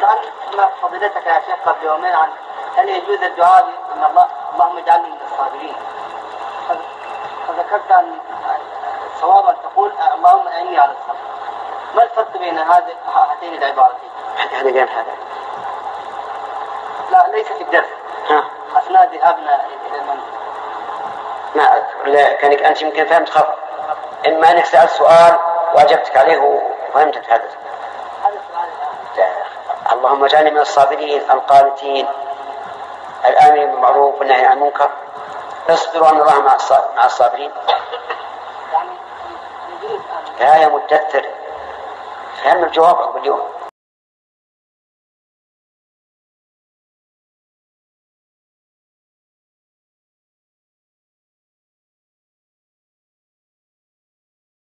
سألت فضيلتك يا شيخ قبل يومين عن هل يجوز الدعاء إن اللهم اجعلني من الصابرين، فذكرت أن صوابا تقول اللهم أعني على الصبر. ما الفرق بين هاتين العبارتين؟ هذا بين هذا؟ لا ليس في الدرس. أثناء ذهابنا إلى المنزل. ما أذكر، كانك أنت يمكن فهمت خطأ. إما أنك سألت سؤال وأجبتك عليه وفهمت هذا. اللهم اجعلني من الصابرين القانتين الآمرين بالمعروف والنهي عن المنكر اصبروا أن الله مع الصابرين. يا مدثر فهم الجواب اليوم.